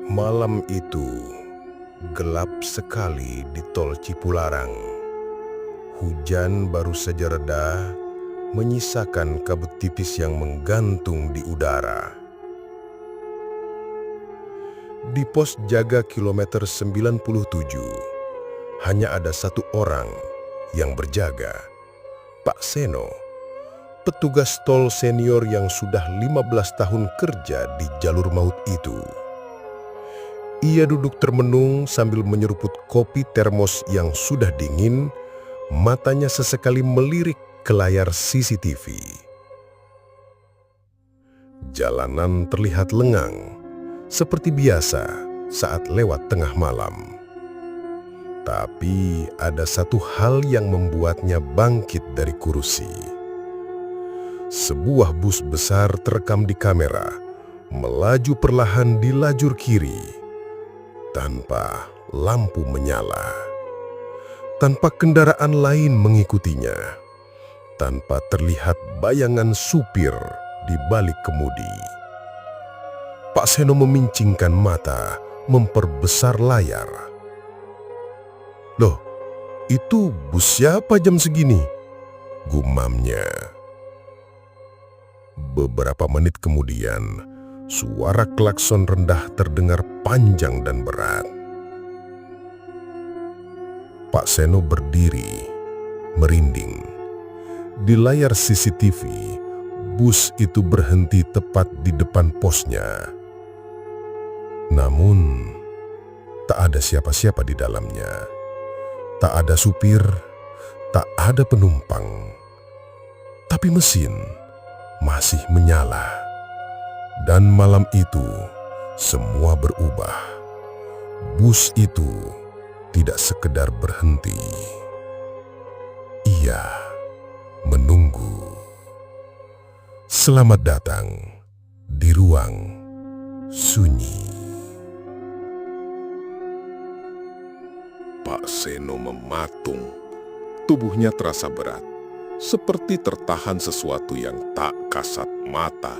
Malam itu gelap sekali di tol Cipularang. Hujan baru saja reda, menyisakan kabut tipis yang menggantung di udara. Di pos jaga kilometer 97, hanya ada satu orang yang berjaga, Pak Seno, petugas tol senior yang sudah 15 tahun kerja di jalur maut itu. Ia duduk termenung sambil menyeruput kopi termos yang sudah dingin, matanya sesekali melirik ke layar CCTV. Jalanan terlihat lengang, seperti biasa saat lewat tengah malam. Tapi ada satu hal yang membuatnya bangkit dari kursi. Sebuah bus besar terekam di kamera, melaju perlahan di lajur kiri, tanpa lampu menyala, tanpa kendaraan lain mengikutinya, tanpa terlihat bayangan supir di balik kemudi. Pak Seno memincingkan mata, memperbesar layar. "Loh, itu bus siapa jam segini?" gumamnya. Beberapa menit kemudian, suara klakson rendah terdengar panjang dan berat. Pak Seno berdiri, merinding. Di layar CCTV, bus itu berhenti tepat di depan posnya. Namun, tak ada siapa-siapa di dalamnya. Tak ada supir, tak ada penumpang. Tapi mesin masih menyala. Dan malam itu, semua berubah. Bus itu tidak sekedar berhenti. Ia menunggu. Selamat datang di ruang sunyi. Pak Seno mematung. Tubuhnya terasa berat, seperti tertahan sesuatu yang tak kasat mata.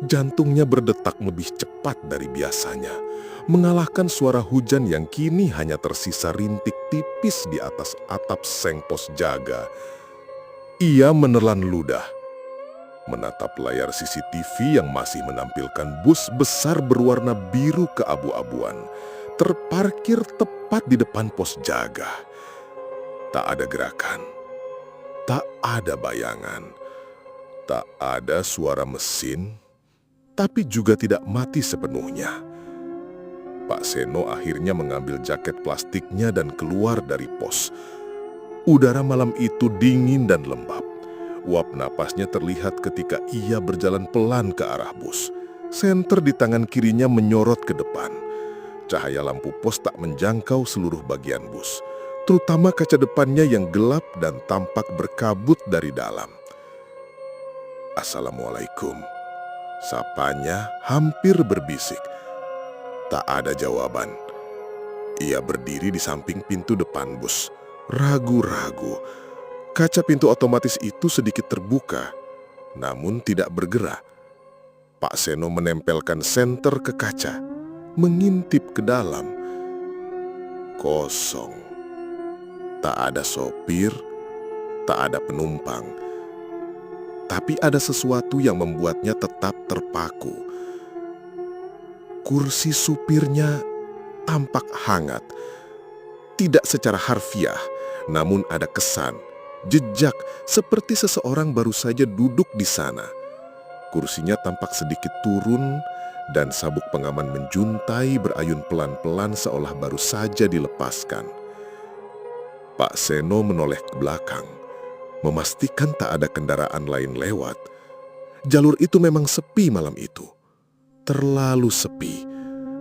Jantungnya berdetak lebih cepat dari biasanya, mengalahkan suara hujan yang kini hanya tersisa rintik tipis di atas atap seng pos jaga. Ia menelan ludah, menatap layar CCTV yang masih menampilkan bus besar berwarna biru keabu-abuan, terparkir tepat di depan pos jaga. Tak ada gerakan, tak ada bayangan, tak ada suara mesin, tapi juga tidak mati sepenuhnya. Pak Seno akhirnya mengambil jaket plastiknya dan keluar dari pos. Udara malam itu dingin dan lembab. Uap napasnya terlihat ketika ia berjalan pelan ke arah bus. Senter di tangan kirinya menyorot ke depan. Cahaya lampu pos tak menjangkau seluruh bagian bus, terutama kaca depannya yang gelap dan tampak berkabut dari dalam. "Assalamualaikum," sapanya hampir berbisik. Tak ada jawaban. Ia berdiri di samping pintu depan bus, ragu-ragu. Kaca pintu otomatis itu sedikit terbuka, namun tidak bergerak. Pak Seno menempelkan senter ke kaca, mengintip ke dalam. Kosong. Tak ada sopir, tak ada penumpang. Tapi ada sesuatu yang membuatnya tetap terpaku. Kursi supirnya tampak hangat. Tidak secara harfiah, namun ada kesan, jejak seperti seseorang baru saja duduk di sana. Kursinya tampak sedikit turun dan sabuk pengaman menjuntai berayun pelan-pelan seolah baru saja dilepaskan. Pak Seno menoleh ke belakang, memastikan tak ada kendaraan lain lewat. Jalur itu memang sepi malam itu. Terlalu sepi.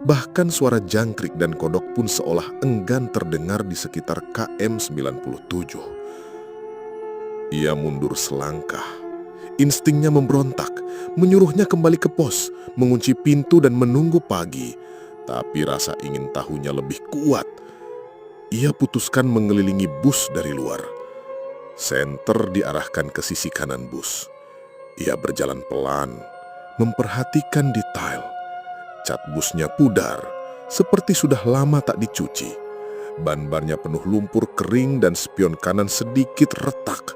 Bahkan suara jangkrik dan kodok pun seolah enggan terdengar di sekitar KM 97. Ia mundur selangkah. Instingnya memberontak, menyuruhnya kembali ke pos, mengunci pintu dan menunggu pagi. Tapi rasa ingin tahunya lebih kuat. Ia putuskan mengelilingi bus dari luar. Senter diarahkan ke sisi kanan bus. Ia berjalan pelan, memperhatikan detail. Cat busnya pudar, seperti sudah lama tak dicuci. Ban-bannya penuh lumpur kering dan spion kanan sedikit retak.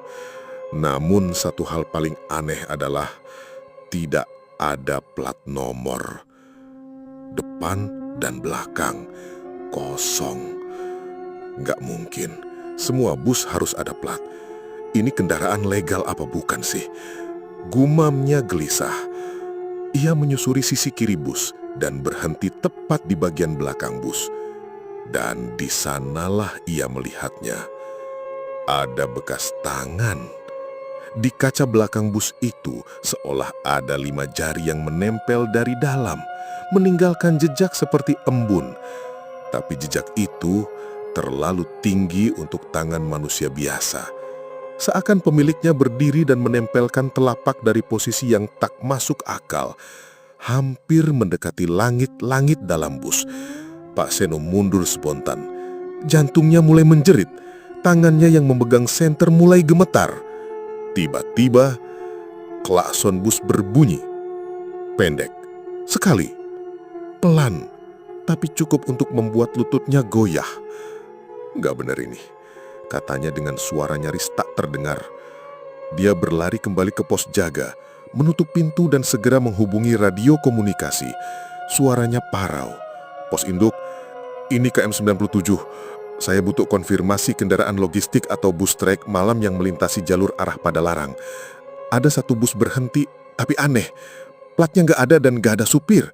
Namun satu hal paling aneh adalah tidak ada plat nomor. Depan dan belakang kosong. Nggak mungkin, semua bus harus ada plat. Ini kendaraan legal apa bukan sih? Gumamnya gelisah. Ia menyusuri sisi kiri bus dan berhenti tepat di bagian belakang bus. Dan di sanalah ia melihatnya. Ada bekas tangan. Di kaca belakang bus itu seolah ada 5 jari yang menempel dari dalam, meninggalkan jejak seperti embun. Tapi jejak itu terlalu tinggi untuk tangan manusia biasa. Seakan pemiliknya berdiri dan menempelkan telapak dari posisi yang tak masuk akal, hampir mendekati langit-langit dalam bus. Pak Seno mundur spontan. Jantungnya mulai menjerit. Tangannya yang memegang senter mulai gemetar. Tiba-tiba, klakson bus berbunyi. Pendek, sekali, pelan, tapi cukup untuk membuat lututnya goyah. Gak benar ini, katanya dengan suara nyaris tak terdengar. Dia berlari kembali ke pos jaga, menutup pintu dan segera menghubungi radio komunikasi. Suaranya parau. Pos induk, ini KM97. Saya butuh konfirmasi kendaraan logistik atau bus trek malam yang melintasi jalur arah Padalarang. Ada satu bus berhenti, tapi aneh. Platnya nggak ada dan nggak ada supir.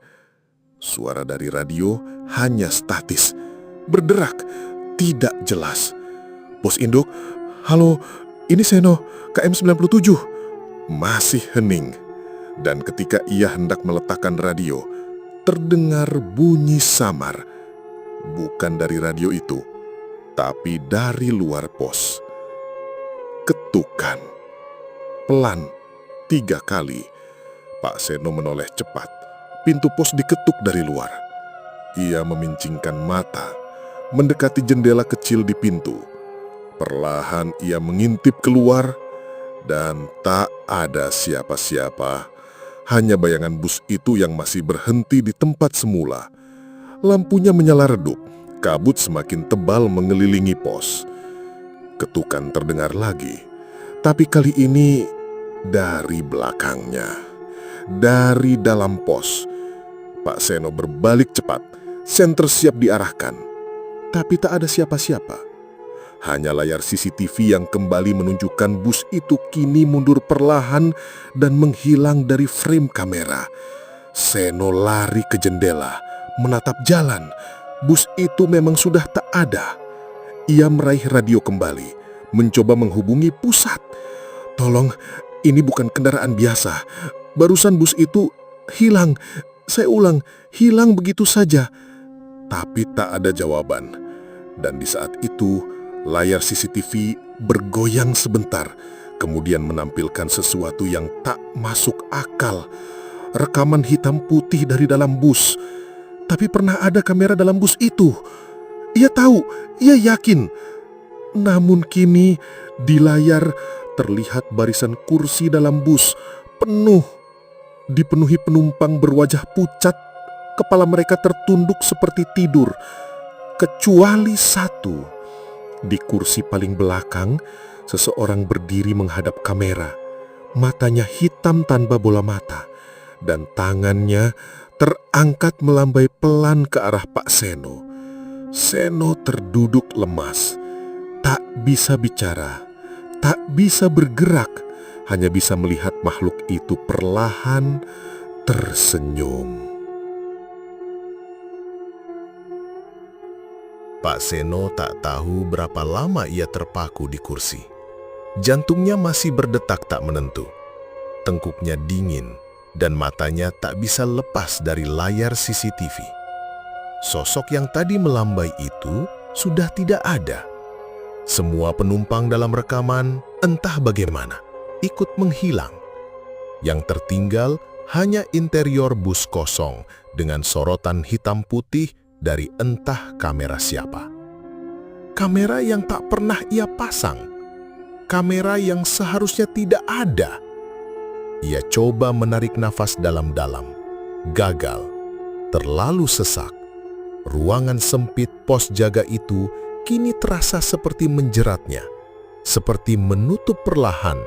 Suara dari radio hanya statis. Berderak, tidak jelas. Pos induk, halo, ini Seno, KM97. Masih hening. Dan ketika ia hendak meletakkan radio, terdengar bunyi samar. Bukan dari radio itu, tapi dari luar pos. Ketukan. Pelan, 3 kali. Pak Seno menoleh cepat. Pintu pos diketuk dari luar. Ia memincingkan mata, mendekati jendela kecil di pintu. Perlahan ia mengintip keluar, dan tak ada siapa-siapa. Hanya bayangan bus itu yang masih berhenti di tempat semula. Lampunya menyala redup, kabut semakin tebal mengelilingi pos. Ketukan terdengar lagi, tapi kali ini dari belakangnya, dari dalam pos. Pak Seno berbalik cepat, senter siap diarahkan. Tapi tak ada siapa-siapa. Hanya layar CCTV yang kembali menunjukkan bus itu kini mundur perlahan dan menghilang dari frame kamera. Seno lari ke jendela, menatap jalan. Bus itu memang sudah tak ada. Ia meraih radio kembali, mencoba menghubungi pusat. Tolong, ini bukan kendaraan biasa. Barusan bus itu hilang. Saya ulang, hilang begitu saja. Tapi tak ada jawaban. Dan di saat itu, layar CCTV bergoyang sebentar, kemudian menampilkan sesuatu yang tak masuk akal. Rekaman hitam putih dari dalam bus. Tapi pernah ada kamera dalam bus itu. Ia tahu, ia yakin. Namun kini di layar terlihat barisan kursi dalam bus penuh. Dipenuhi penumpang berwajah pucat, kepala mereka tertunduk seperti tidur. Kecuali satu. Di kursi paling belakang, seseorang berdiri menghadap kamera. Matanya hitam tanpa bola mata, dan tangannya terangkat melambai pelan ke arah Pak Seno. Seno terduduk lemas, tak bisa bicara, tak bisa bergerak, hanya bisa melihat makhluk itu perlahan tersenyum. Pak Seno tak tahu berapa lama ia terpaku di kursi. Jantungnya masih berdetak tak menentu. Tengkuknya dingin dan matanya tak bisa lepas dari layar CCTV. Sosok yang tadi melambai itu sudah tidak ada. Semua penumpang dalam rekaman entah bagaimana ikut menghilang. Yang tertinggal hanya interior bus kosong dengan sorotan hitam putih dari entah kamera siapa. Kamera yang tak pernah ia pasang. Kamera yang seharusnya tidak ada. Ia coba menarik nafas dalam-dalam. Gagal. terlalu sesak. Ruangan sempit pos jaga itu kini terasa seperti menjeratnya, seperti menutup perlahan,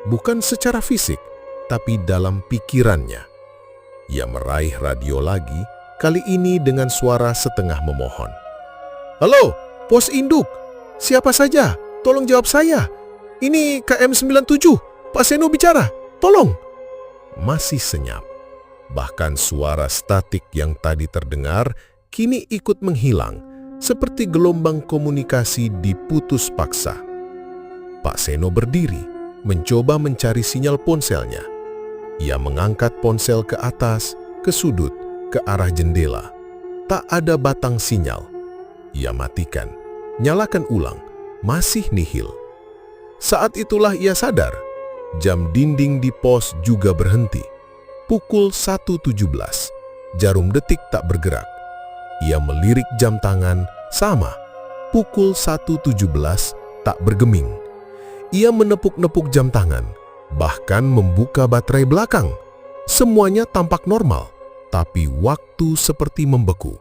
bukan secara fisik, tapi dalam pikirannya. Ia meraih radio lagi, kali ini dengan suara setengah memohon. "Halo, pos induk. Siapa saja? Tolong jawab saya. Ini KM97, Pak Seno bicara. Tolong." Masih senyap. Bahkan suara statik yang tadi terdengar kini ikut menghilang, seperti gelombang komunikasi diputus paksa. Pak Seno berdiri, mencoba mencari sinyal ponselnya. Ia mengangkat ponsel ke atas, ke sudut, ke arah jendela. Tak ada batang sinyal. Ia matikan, nyalakan ulang, masih nihil. Saat itulah ia sadar, jam dinding di pos juga berhenti. Pukul 1.17, jarum detik tak bergerak. Ia melirik jam tangan, sama. Pukul 1.17, tak bergeming. Ia menepuk-nepuk jam tangan, bahkan membuka baterai belakang. Semuanya tampak normal, tapi waktu seperti membeku.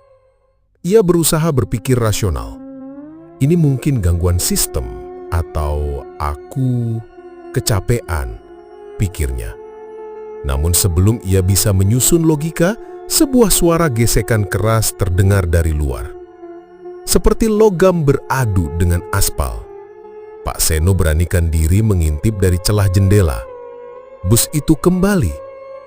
Ia berusaha berpikir rasional. Ini mungkin gangguan sistem, atau aku kecapean, pikirnya. Namun sebelum ia bisa menyusun logika, sebuah suara gesekan keras terdengar dari luar. Seperti logam beradu dengan aspal. Pak Seno beranikan diri mengintip dari celah jendela. Bus itu kembali,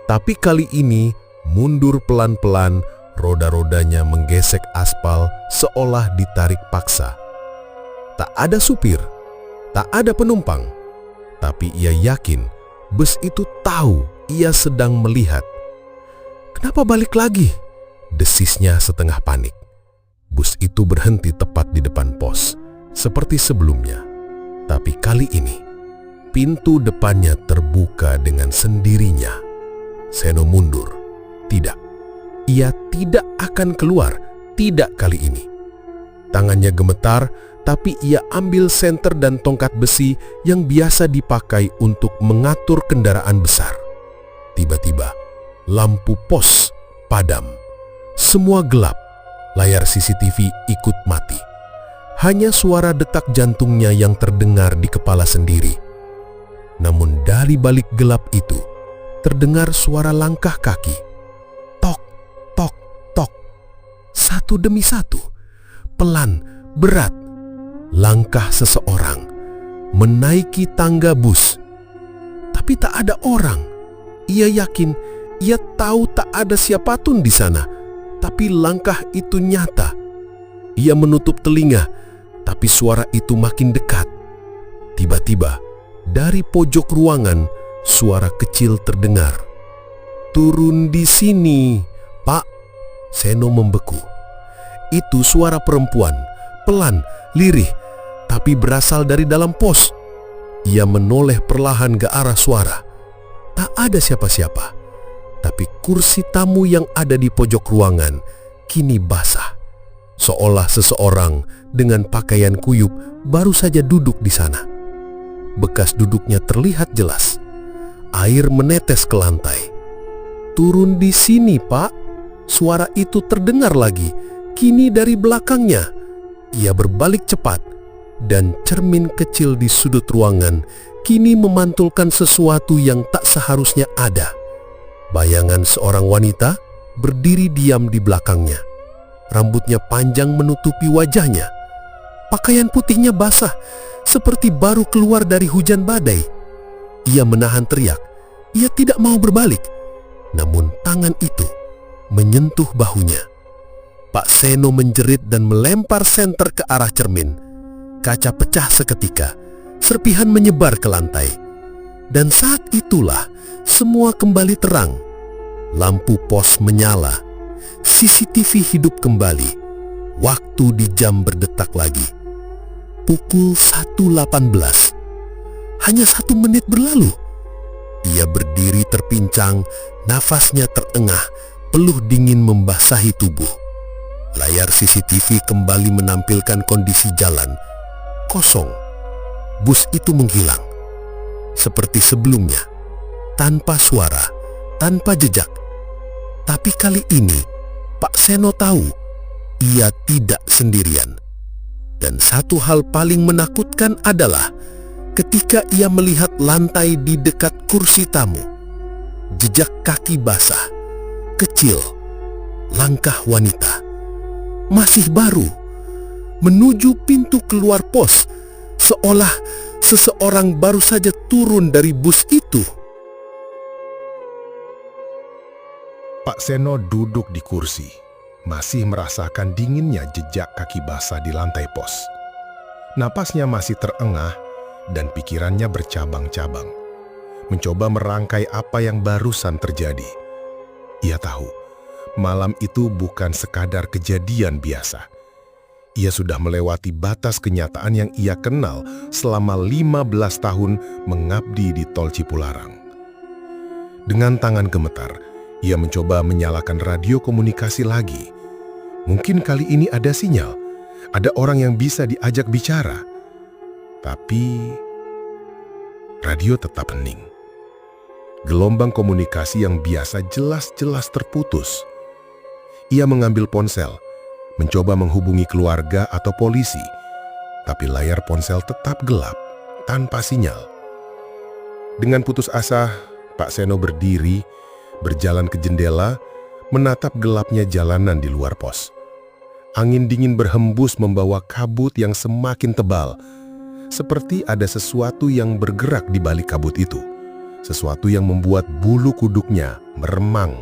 tapi kali ini mundur pelan-pelan, roda-rodanya menggesek aspal seolah ditarik paksa. Tak ada supir, tak ada penumpang, tapi ia yakin bus itu tahu ia sedang melihat. "Kenapa balik lagi?" desisnya setengah panik. Bus itu berhenti tepat di depan pos, seperti sebelumnya. Tapi kali ini, pintu depannya terbuka dengan sendirinya. Seno mundur. Tidak, ia tidak akan keluar, tidak kali ini. Tangannya gemetar, tapi ia ambil senter dan tongkat besi yang biasa dipakai untuk mengatur kendaraan besar. Tiba-tiba, lampu pos padam. Semua gelap, layar CCTV ikut mati. Hanya suara detak jantungnya yang terdengar di kepala sendiri. Namun dari balik gelap itu, terdengar suara langkah kaki. Tok, tok, tok. Satu demi satu, pelan, berat. Langkah seseorang menaiki tangga bus. Tapi tak ada orang. Ia yakin, ia tahu tak ada siapapun di sana. Tapi langkah itu nyata. Ia menutup telinga, tapi suara itu makin dekat. Tiba-tiba, dari pojok ruangan, suara kecil terdengar. "Turun di sini, Pak." Seno membeku. Itu suara perempuan, pelan, lirih, tapi berasal dari dalam pos. Ia menoleh perlahan ke arah suara. Tak ada siapa-siapa, tapi kursi tamu yang ada di pojok ruangan kini basah. Seolah seseorang dengan pakaian kuyup baru saja duduk di sana. Bekas duduknya terlihat jelas. Air menetes ke lantai. "Turun di sini, Pak." Suara itu terdengar lagi, kini dari belakangnya. Ia berbalik cepat, dan cermin kecil di sudut ruangan kini memantulkan sesuatu yang tak seharusnya ada. Bayangan seorang wanita berdiri diam di belakangnya. Rambutnya panjang menutupi wajahnya. Pakaian putihnya basah, seperti baru keluar dari hujan badai. Ia menahan teriak. Ia tidak mau berbalik. Namun tangan itu menyentuh bahunya. Pak Seno menjerit dan melempar senter ke arah cermin. Kaca pecah seketika. Serpihan menyebar ke lantai. Dan saat itulah semua kembali terang. Lampu pos menyala. CCTV hidup kembali. Waktu di jam berdetak lagi. Pukul 1.18. Hanya 1 menit berlalu. Ia berdiri terpincang, nafasnya terengah, peluh dingin membasahi tubuh. Layar CCTV kembali menampilkan kondisi jalan kosong. Bus itu menghilang. Seperti sebelumnya, tanpa suara, tanpa jejak. Tapi kali ini, Pak Seno tahu ia tidak sendirian. Dan satu hal paling menakutkan adalah ketika ia melihat lantai di dekat kursi tamu. Jejak kaki basah, kecil, langkah wanita, masih baru, menuju pintu keluar pos, seolah seseorang baru saja turun dari bus itu. Pak Seno duduk di kursi, masih merasakan dinginnya jejak kaki basah di lantai pos. Napasnya masih terengah dan pikirannya bercabang-cabang, mencoba merangkai apa yang barusan terjadi. Ia tahu, malam itu bukan sekadar kejadian biasa. Ia sudah melewati batas kenyataan yang ia kenal selama 15 tahun mengabdi di Tol Cipularang. Dengan tangan gemetar, ia mencoba menyalakan radio komunikasi lagi. Mungkin kali ini ada sinyal, ada orang yang bisa diajak bicara. Tapi radio tetap hening. Gelombang komunikasi yang biasa jelas-jelas terputus. Ia mengambil ponsel, mencoba menghubungi keluarga atau polisi, tapi layar ponsel tetap gelap, tanpa sinyal. Dengan putus asa, Pak Seno berdiri, berjalan ke jendela, menatap gelapnya jalanan di luar pos. Angin dingin berhembus membawa kabut yang semakin tebal, seperti ada sesuatu yang bergerak di balik kabut itu, sesuatu yang membuat bulu kuduknya meremang.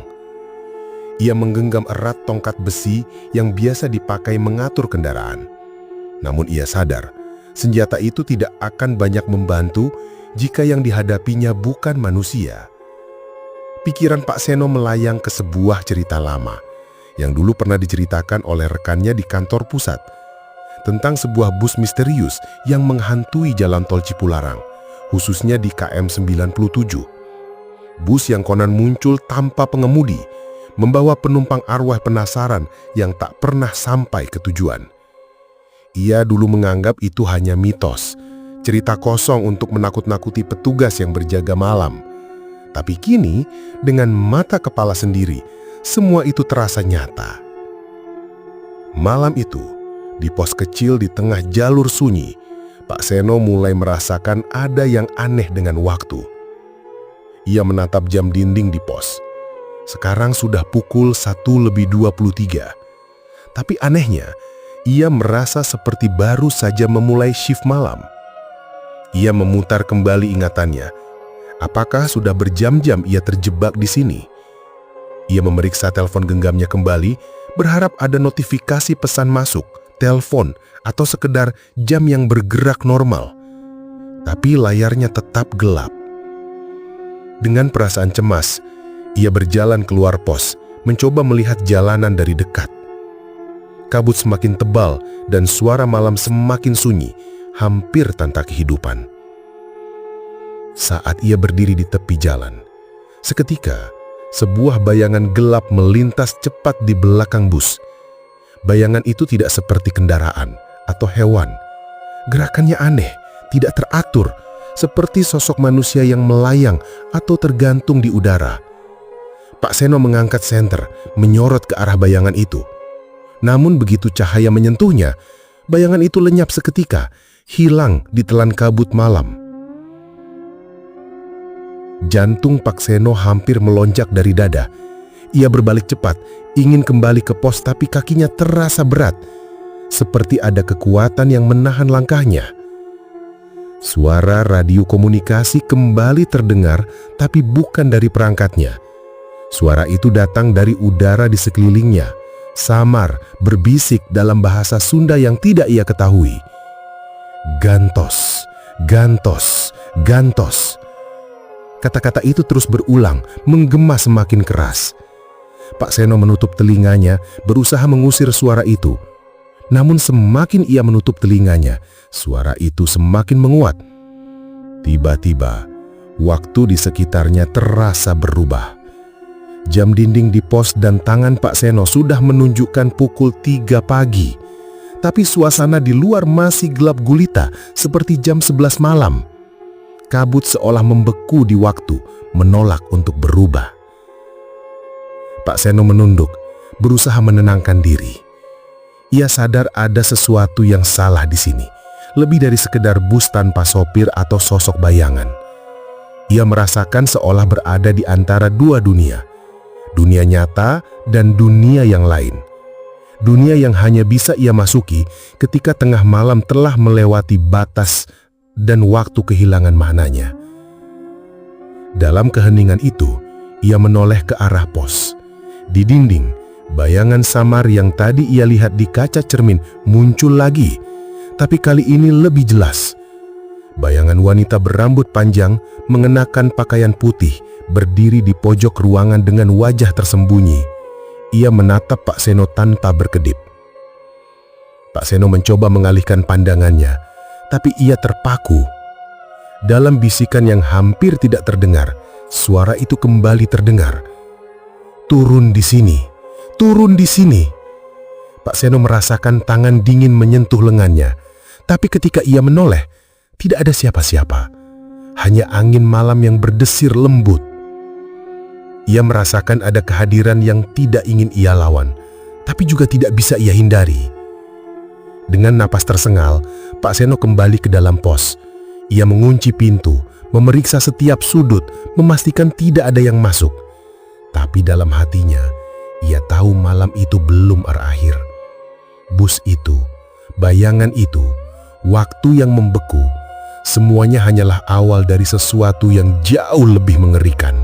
Ia menggenggam erat tongkat besi yang biasa dipakai mengatur kendaraan. Namun ia sadar, senjata itu tidak akan banyak membantu jika yang dihadapinya bukan manusia. Pikiran Pak Seno melayang ke sebuah cerita lama yang dulu pernah diceritakan oleh rekannya di kantor pusat, tentang sebuah bus misterius yang menghantui jalan tol Cipularang, khususnya di KM 97. Bus yang konon muncul tanpa pengemudi, membawa penumpang arwah penasaran yang tak pernah sampai ke tujuan. Ia dulu menganggap itu hanya mitos, cerita kosong untuk menakut-nakuti petugas yang berjaga malam. Tapi kini, dengan mata kepala sendiri, semua itu terasa nyata. Malam itu, di pos kecil di tengah jalur sunyi, Pak Seno mulai merasakan ada yang aneh dengan waktu. Ia menatap jam dinding di pos. Sekarang sudah pukul 1:23. Tapi anehnya, ia merasa seperti baru saja memulai shift malam. Ia memutar kembali ingatannya. Apakah sudah berjam-jam ia terjebak di sini? Ia memeriksa telepon genggamnya kembali, berharap ada notifikasi pesan masuk, telepon, atau sekedar jam yang bergerak normal. Tapi layarnya tetap gelap. Dengan perasaan cemas, ia berjalan keluar pos, mencoba melihat jalanan dari dekat. Kabut semakin tebal dan suara malam semakin sunyi, hampir tanpa kehidupan. Saat ia berdiri di tepi jalan, seketika sebuah bayangan gelap melintas cepat di belakang bus. Bayangan itu tidak seperti kendaraan atau hewan. Gerakannya aneh, tidak teratur, seperti sosok manusia yang melayang atau tergantung di udara. Pak Seno mengangkat senter, menyorot ke arah bayangan itu. Namun begitu cahaya menyentuhnya, bayangan itu lenyap seketika, hilang ditelan kabut malam. Jantung Pak Seno hampir melonjak dari dada. Ia berbalik cepat, ingin kembali ke pos, tapi kakinya terasa berat, seperti ada kekuatan yang menahan langkahnya. Suara radio komunikasi kembali terdengar, tapi bukan dari perangkatnya. Suara itu datang dari udara di sekelilingnya, samar, berbisik dalam bahasa Sunda yang tidak ia ketahui. Gantos, gantos, gantos. Kata-kata itu terus berulang, menggema semakin keras. Pak Seno menutup telinganya, berusaha mengusir suara itu. Namun semakin ia menutup telinganya, suara itu semakin menguat. Tiba-tiba, waktu di sekitarnya terasa berubah. Jam dinding di pos dan tangan Pak Seno sudah menunjukkan pukul 3 pagi. Tapi suasana di luar masih gelap gulita, seperti jam 11 malam. Kabut seolah membeku di waktu, menolak untuk berubah. Pak Seno menunduk, berusaha menenangkan diri. Ia sadar ada sesuatu yang salah di sini, lebih dari sekedar bus tanpa sopir atau sosok bayangan. Ia merasakan seolah berada di antara dua dunia, dunia nyata dan dunia yang lain. Dunia yang hanya bisa ia masuki ketika tengah malam telah melewati batas dan waktu kehilangan maknanya. Dalam keheningan itu, ia menoleh ke arah pos. Di dinding, bayangan samar yang tadi ia lihat di kaca cermin muncul lagi, tapi kali ini lebih jelas. Bayangan wanita berambut panjang mengenakan pakaian putih berdiri di pojok ruangan dengan wajah tersembunyi. Ia menatap Pak Seno tanpa berkedip. Pak Seno mencoba mengalihkan pandangannya, tapi ia terpaku. Dalam bisikan yang hampir tidak terdengar, suara itu kembali terdengar. "Turun di sini, turun di sini." Pak Seno merasakan tangan dingin menyentuh lengannya, tapi ketika ia menoleh, tidak ada siapa-siapa. Hanya angin malam yang berdesir lembut. Ia merasakan ada kehadiran yang tidak ingin ia lawan, tapi juga tidak bisa ia hindari. Dengan napas tersengal, Pak Seno kembali ke dalam pos. Ia mengunci pintu, memeriksa setiap sudut, memastikan tidak ada yang masuk. Tapi dalam hatinya, ia tahu malam itu belum berakhir. Bus itu, bayangan itu, waktu yang membeku, semuanya hanyalah awal dari sesuatu yang jauh lebih mengerikan.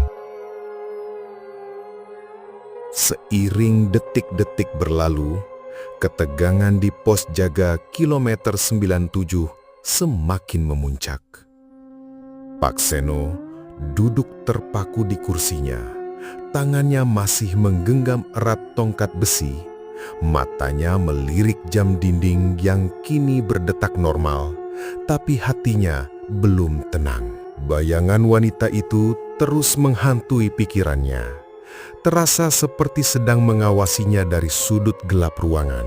Seiring detik-detik berlalu, ketegangan di pos jaga kilometer 97 semakin memuncak. Pak Seno duduk terpaku di kursinya. Tangannya masih menggenggam erat tongkat besi. Matanya melirik jam dinding yang kini berdetak normal, tapi hatinya belum tenang. Bayangan wanita itu terus menghantui pikirannya. Terasa seperti sedang mengawasinya dari sudut gelap ruangan.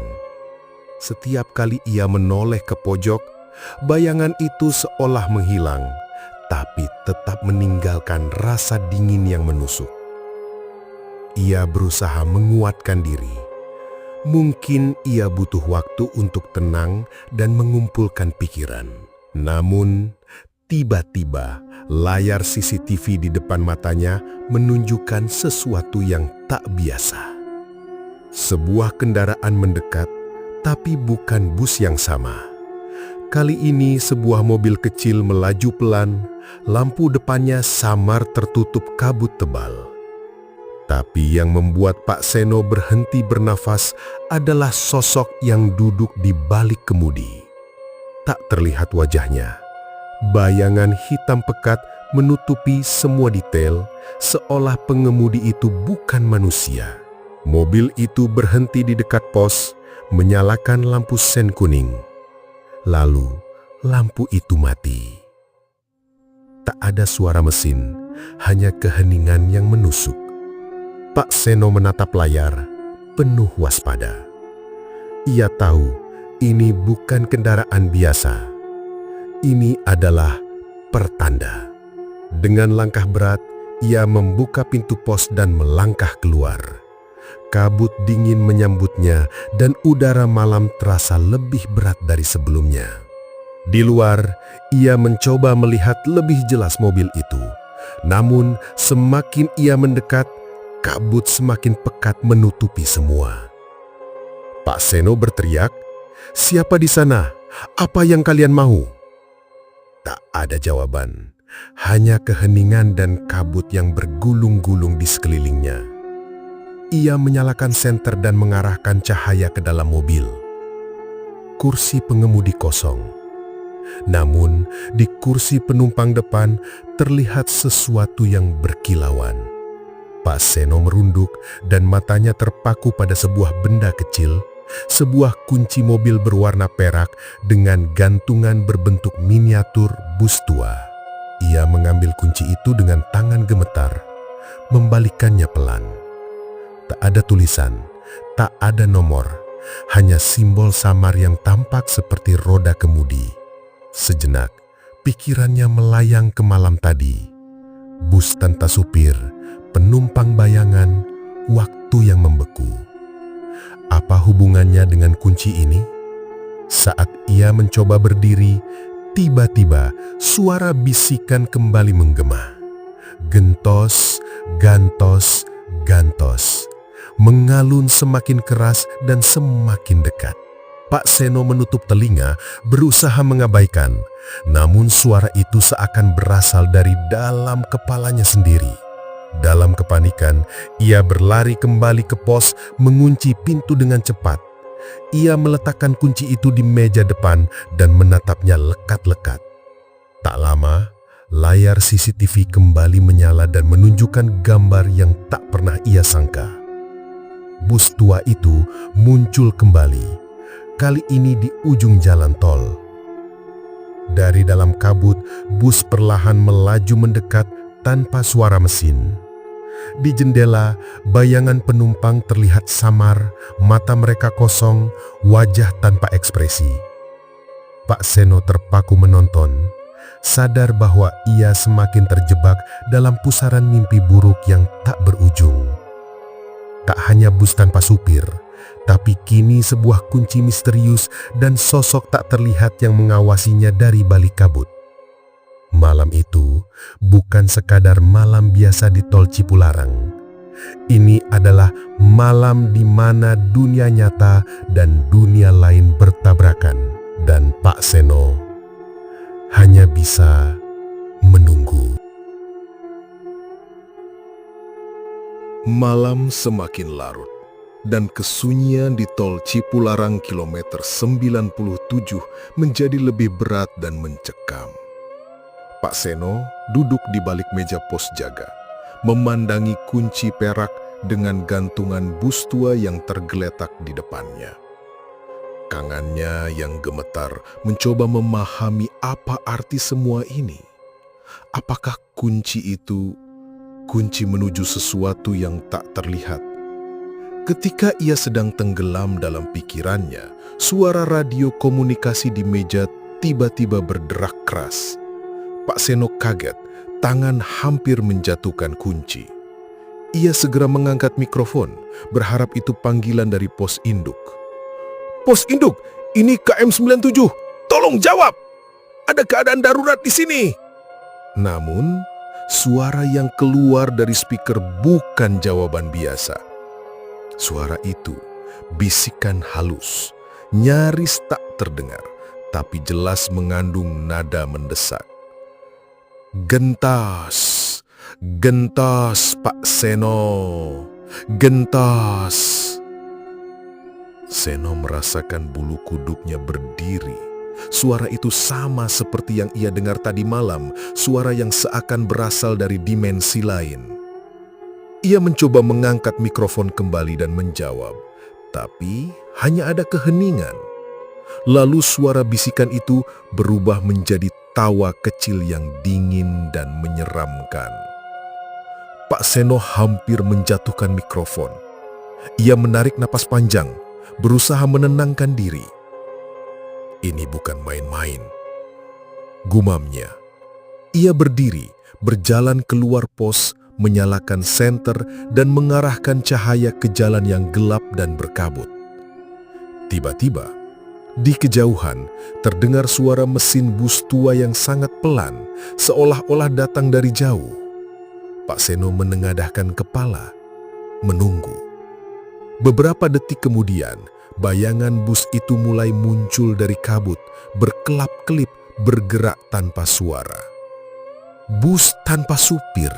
Setiap kali ia menoleh ke pojok, bayangan itu seolah menghilang, tapi tetap meninggalkan rasa dingin yang menusuk. Ia berusaha menguatkan diri. Mungkin ia butuh waktu untuk tenang dan mengumpulkan pikiran. Namun, tiba-tiba layar CCTV di depan matanya menunjukkan sesuatu yang tak biasa. Sebuah kendaraan mendekat, tapi bukan bus yang sama. Kali ini sebuah mobil kecil melaju pelan, lampu depannya samar tertutup kabut tebal. Tapi yang membuat Pak Seno berhenti bernafas adalah sosok yang duduk di balik kemudi. Tak terlihat wajahnya. Bayangan hitam pekat menutupi semua detail, seolah pengemudi itu bukan manusia. Mobil itu berhenti di dekat pos, menyalakan lampu sen kuning. Lalu, lampu itu mati. Tak ada suara mesin, hanya keheningan yang menusuk. Pak Seno menatap layar, penuh waspada. Ia tahu ini bukan kendaraan biasa. Ini adalah pertanda. Dengan langkah berat, ia membuka pintu pos dan melangkah keluar. Kabut dingin menyambutnya dan udara malam terasa lebih berat dari sebelumnya. Di luar, ia mencoba melihat lebih jelas mobil itu. Namun, semakin ia mendekat, kabut semakin pekat menutupi semua. Pak Seno berteriak, "Siapa di sana? Apa yang kalian mau?" Tak ada jawaban, hanya keheningan dan kabut yang bergulung-gulung di sekelilingnya. Ia menyalakan senter dan mengarahkan cahaya ke dalam mobil. Kursi pengemudi kosong. Namun, di kursi penumpang depan terlihat sesuatu yang berkilauan. Pak Seno merunduk dan matanya terpaku pada sebuah benda kecil, sebuah kunci mobil berwarna perak dengan gantungan berbentuk miniatur bus tua. Ia mengambil kunci itu dengan tangan gemetar, membalikkannya pelan. Tak ada tulisan, tak ada nomor, hanya simbol samar yang tampak seperti roda kemudi. Sejenak, pikirannya melayang ke malam tadi. Bus tanpa supir, penumpang bayangan, waktu yang membeku. hubungannya dengan kunci ini? Saat ia mencoba berdiri, tiba-tiba suara bisikan kembali menggema. Gentos, gantos, gantos. Mengalun semakin keras dan semakin dekat. Pak Seno menutup telinga, berusaha mengabaikan. Namun suara itu seakan berasal dari dalam kepalanya sendiri. Dalam kepanikan, ia berlari kembali ke pos, mengunci pintu dengan cepat. Ia meletakkan kunci itu di meja depan dan menatapnya lekat-lekat. Tak lama, layar CCTV kembali menyala dan menunjukkan gambar yang tak pernah ia sangka. Bus tua itu muncul kembali, kali ini di ujung jalan tol. Dari dalam kabut, bus perlahan melaju mendekat tanpa suara mesin. Di jendela, bayangan penumpang terlihat samar, mata mereka kosong, wajah tanpa ekspresi. Pak Seno terpaku menonton, sadar bahwa ia semakin terjebak dalam pusaran mimpi buruk yang tak berujung. Tak hanya bus tanpa supir, tapi kini sebuah kunci misterius dan sosok tak terlihat yang mengawasinya dari balik kabut. Malam itu bukan sekadar malam biasa di tol Cipularang. Ini adalah malam di mana dunia nyata dan dunia lain bertabrakan, dan Pak Seno hanya bisa menunggu. Malam semakin larut, dan kesunyian di tol Cipularang kilometer 97 menjadi lebih berat dan mencekam. Pak Seno duduk di balik meja pos jaga, memandangi kunci perak dengan gantungan bus tua yang tergeletak di depannya. Tangannya yang gemetar mencoba memahami apa arti semua ini. Apakah kunci itu kunci menuju sesuatu yang tak terlihat? Ketika ia sedang tenggelam dalam pikirannya, suara radio komunikasi di meja tiba-tiba berderak keras. Pak Seno kaget, tangan hampir menjatuhkan kunci. Ia segera mengangkat mikrofon, berharap itu panggilan dari pos induk. "Pos induk, ini KM97, tolong jawab! Ada keadaan darurat di sini!" Namun, suara yang keluar dari speaker bukan jawaban biasa. Suara itu bisikan halus, nyaris tak terdengar, tapi jelas mengandung nada mendesak. "Gentas, gentas Pak Seno, gentas." Seno merasakan bulu kuduknya berdiri. Suara itu sama seperti yang ia dengar tadi malam, suara yang seakan berasal dari dimensi lain. Ia mencoba mengangkat mikrofon kembali dan menjawab, tapi hanya ada keheningan. Lalu suara bisikan itu berubah menjadi tawa kecil yang dingin dan menyeramkan. Pak Seno hampir menjatuhkan mikrofon. Ia menarik napas panjang, berusaha menenangkan diri. Ini bukan main-main, gumamnya. Ia berdiri, berjalan keluar pos, menyalakan senter dan mengarahkan cahaya ke jalan yang gelap dan berkabut. Tiba-tiba, di kejauhan terdengar suara mesin bus tua yang sangat pelan, seolah-olah datang dari jauh. Pak Seno menengadahkan kepala, menunggu. Beberapa detik kemudian, bayangan bus itu mulai muncul dari kabut, berkelap-kelip, bergerak tanpa suara. Bus tanpa supir.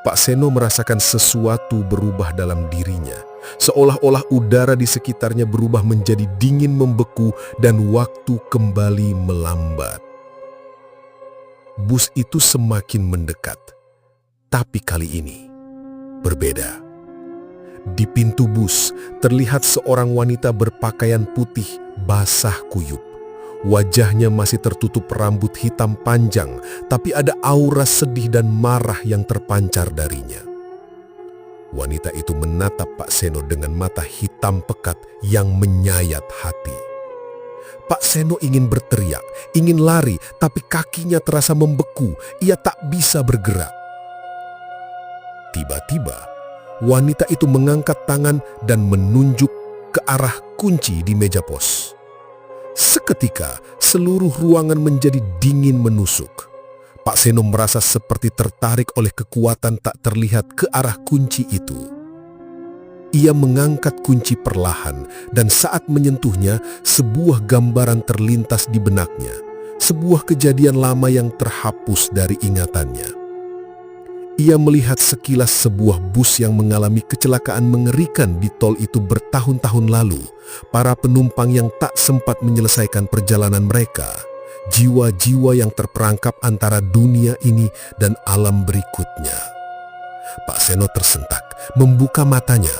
Pak Seno merasakan sesuatu berubah dalam dirinya, seolah-olah udara di sekitarnya berubah menjadi dingin membeku dan waktu kembali melambat. Bus itu semakin mendekat, tapi kali ini berbeda. Di pintu bus terlihat seorang wanita berpakaian putih basah kuyup. Wajahnya masih tertutup rambut hitam panjang, tapi ada aura sedih dan marah yang terpancar darinya. Wanita itu menatap Pak Seno dengan mata hitam pekat yang menyayat hati. Pak Seno ingin berteriak, ingin lari, tapi kakinya terasa membeku. Ia tak bisa bergerak. Tiba-tiba, wanita itu mengangkat tangan dan menunjuk ke arah kunci di meja pos. Seketika, seluruh ruangan menjadi dingin menusuk. Pak Seno merasa seperti tertarik oleh kekuatan tak terlihat ke arah kunci itu. Ia mengangkat kunci perlahan dan saat menyentuhnya, sebuah gambaran terlintas di benaknya. Sebuah kejadian lama yang terhapus dari ingatannya. Ia melihat sekilas sebuah bus yang mengalami kecelakaan mengerikan di tol itu bertahun-tahun lalu. Para penumpang yang tak sempat menyelesaikan perjalanan mereka. Jiwa-jiwa yang terperangkap antara dunia ini dan alam berikutnya. Pak Seno tersentak, membuka matanya.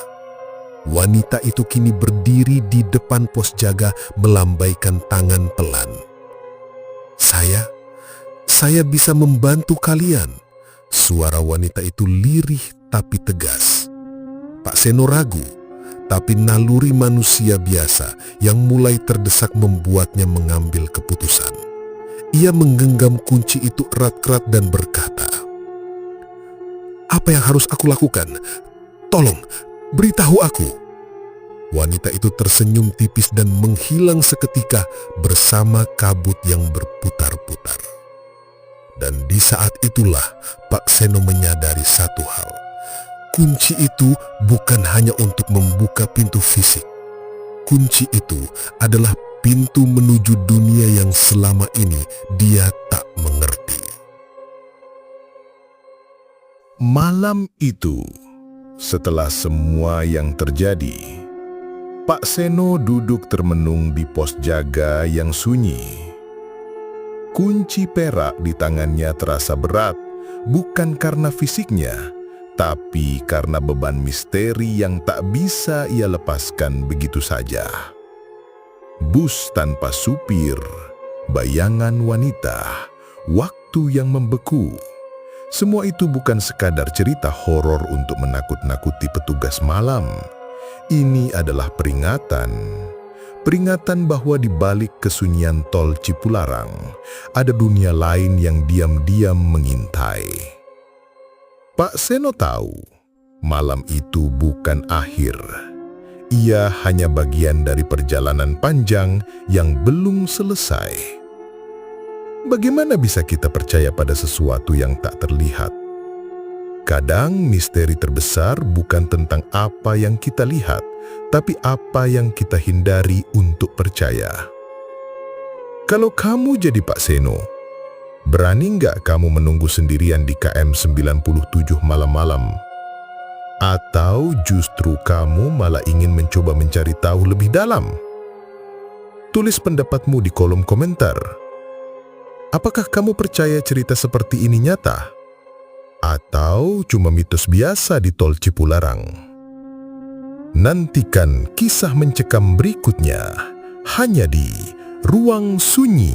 Wanita itu kini berdiri di depan pos jaga melambaikan tangan pelan. Saya bisa membantu kalian. Suara wanita itu lirih tapi tegas. Pak Seno ragu, tapi naluri manusia biasa yang mulai terdesak membuatnya mengambil keputusan. Ia menggenggam kunci itu erat-erat dan berkata, "Apa yang harus aku lakukan? Tolong, beritahu aku." Wanita itu tersenyum tipis dan menghilang seketika bersama kabut yang berputar-putar. Dan di saat itulah Pak Seno menyadari satu hal. Kunci itu bukan hanya untuk membuka pintu fisik. Kunci itu adalah pintu menuju dunia yang selama ini dia tak mengerti. Malam itu, setelah semua yang terjadi, Pak Seno duduk termenung di pos jaga yang sunyi. Kunci perak di tangannya terasa berat, bukan karena fisiknya, tapi karena beban misteri yang tak bisa ia lepaskan begitu saja. Bus tanpa supir, bayangan wanita, waktu yang membeku. Semua itu bukan sekadar cerita horor untuk menakut-nakuti petugas malam. Ini adalah peringatan bahwa di balik kesunyian tol Cipularang, ada dunia lain yang diam-diam mengintai. Pak Seno tahu, malam itu bukan akhir. Ia hanya bagian dari perjalanan panjang yang belum selesai. Bagaimana bisa kita percaya pada sesuatu yang tak terlihat? Kadang misteri terbesar bukan tentang apa yang kita lihat, tapi apa yang kita hindari untuk percaya. Kalau kamu jadi Pak Seno, berani nggak kamu menunggu sendirian di KM 97 malam-malam? Atau justru kamu malah ingin mencoba mencari tahu lebih dalam? Tulis pendapatmu di kolom komentar. Apakah kamu percaya cerita seperti ini nyata? Atau cuma mitos biasa di tol Cipularang? Nantikan kisah mencekam berikutnya hanya di Ruang Sunyi.